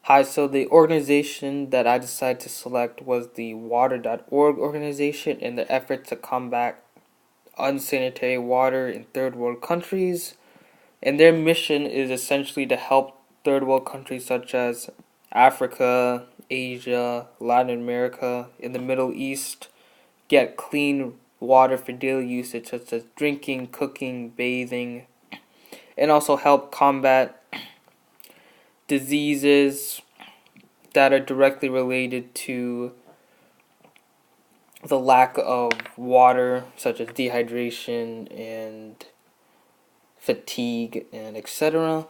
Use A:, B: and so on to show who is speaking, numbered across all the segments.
A: Hi, so the organization that I decided to select was the Water.org organization in the effort to combat unsanitary water in third world countries. And their mission is essentially to help third world countries such as Africa, Asia, Latin America, in the Middle East get clean water for daily usage such as drinking, cooking, bathing, and also help combat diseases that are directly related to the lack of water, such as dehydration and fatigue and etc.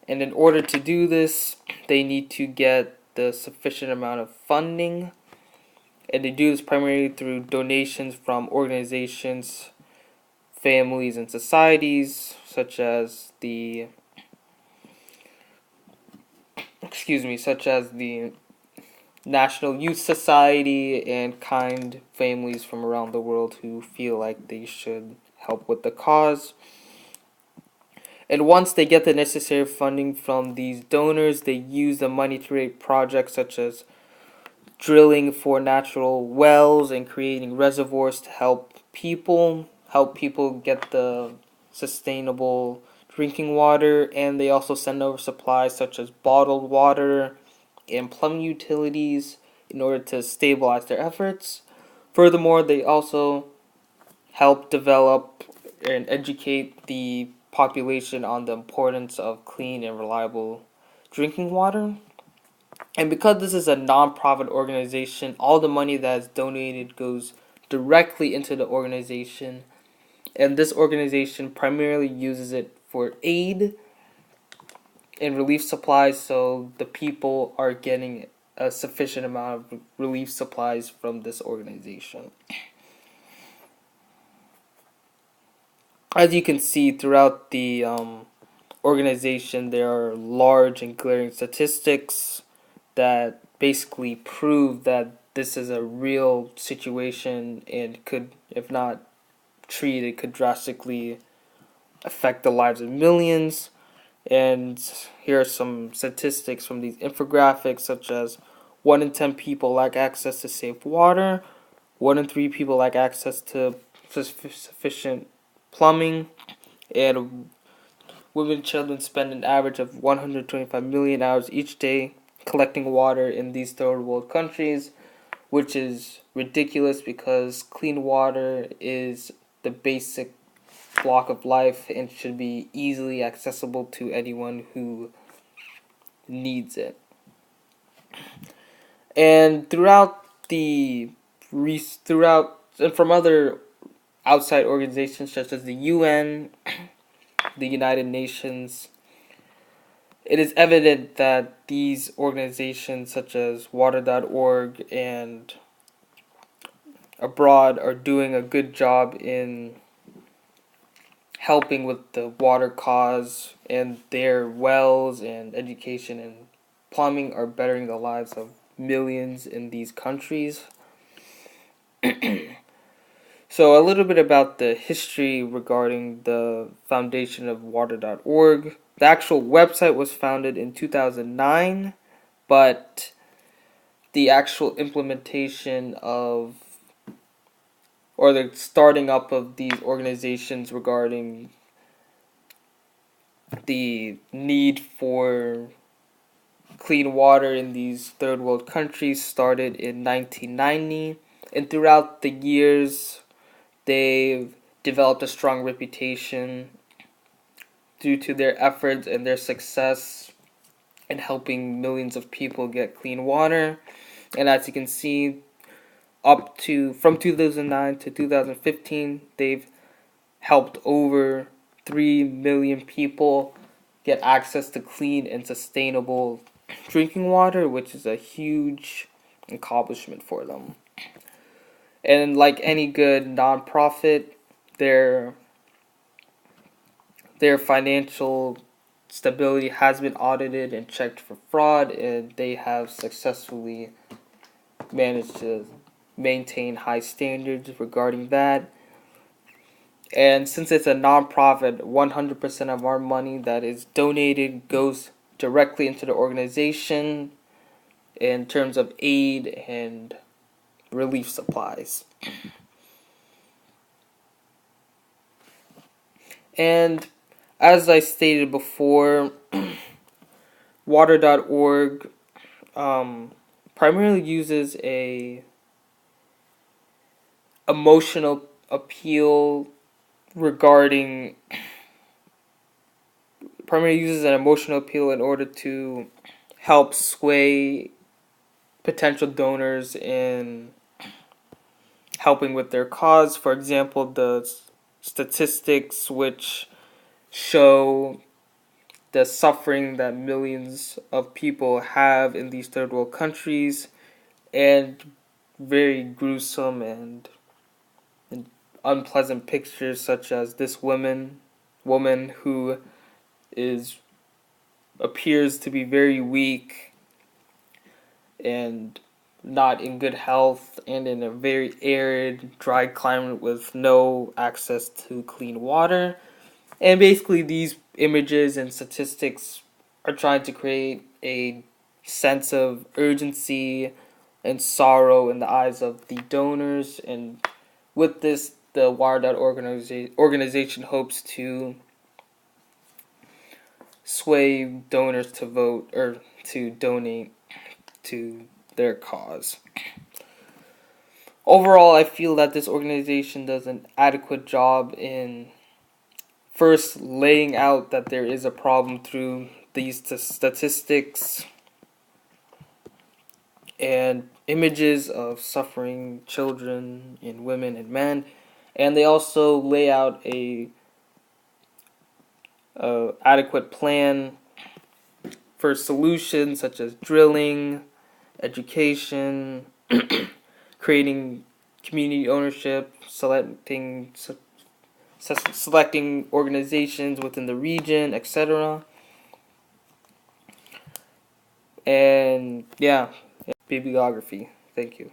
A: And in order to do this, they need to get the sufficient amount of funding. And they do this primarily through donations from organizations, families, and societies, such as the National Youth Society and kind families from around the world who feel like they should help with the cause. And once they get the necessary funding from these donors, they use the money to create projects such as drilling for natural wells and creating reservoirs to help people get the sustainable drinking water. And they also send over supplies such as bottled water and plumbing utilities in order to stabilize their efforts. Furthermore, they also help develop and educate the population on the importance of clean and reliable drinking water. And because this is a non-profit organization, all the money that is donated goes directly into the organization. And this organization primarily uses it for aid and relief supplies, so the people are getting a sufficient amount of relief supplies from this organization. As you can see throughout the organization, there are large and glaring statistics that basically prove that this is a real situation and could, if not treated, could drastically affect the lives of millions. And here are some statistics from these infographics, such as 1 in 10 people lack access to safe water, 1 in 3 people lack access to sufficient plumbing, and women and children spend an average of 125 million hours each day collecting water in these third world countries, which is ridiculous because clean water is the basic block of life and should be easily accessible to anyone who needs it. And throughout and from other outside organizations such as the UN, the United Nations, it is evident that these organizations such as Water.org and abroad are doing a good job in helping with the water cause, and their wells and education and plumbing are bettering the lives of millions in these countries. So a little bit about the history regarding the foundation of Water.org. The actual website was founded in 2009, but the actual implementation of, or the starting up of these organizations regarding the need for clean water in these third world countries started in 1990. And throughout the years, they've developed a strong reputation due to their efforts and their success in helping millions of people get clean water. And as you can see, up to from 2009 to 2015, they've helped over 3 million people get access to clean and sustainable drinking water, which is a huge accomplishment for them. And like any good nonprofit, their financial stability has been audited and checked for fraud, and they have successfully managed to maintain high standards regarding that. And since it's a nonprofit, 100% of our money that is donated goes directly into the organization. in terms of aid and relief supplies. And as I stated before, water.org primarily uses a emotional appeal regarding primarily uses an emotional appeal in order to help sway potential donors in helping with their cause. For example, the statistics which show the suffering that millions of people have in these third world countries, and very gruesome and unpleasant pictures such as this woman who is appears to be very weak and not in good health and in a very arid, dry climate with no access to clean water. And basically these images and statistics are trying to create a sense of urgency and sorrow in the eyes of the donors. And with this, the organization hopes to sway donors to vote or to donate to their cause. Overall, I feel that this organization does an adequate job in first laying out that there is a problem through these statistics and images of suffering children and women and men, and they also lay out a adequate plan for solutions such as drilling, education, creating community ownership, selecting organizations within the region, etc. And yeah, bibliography. Thank you.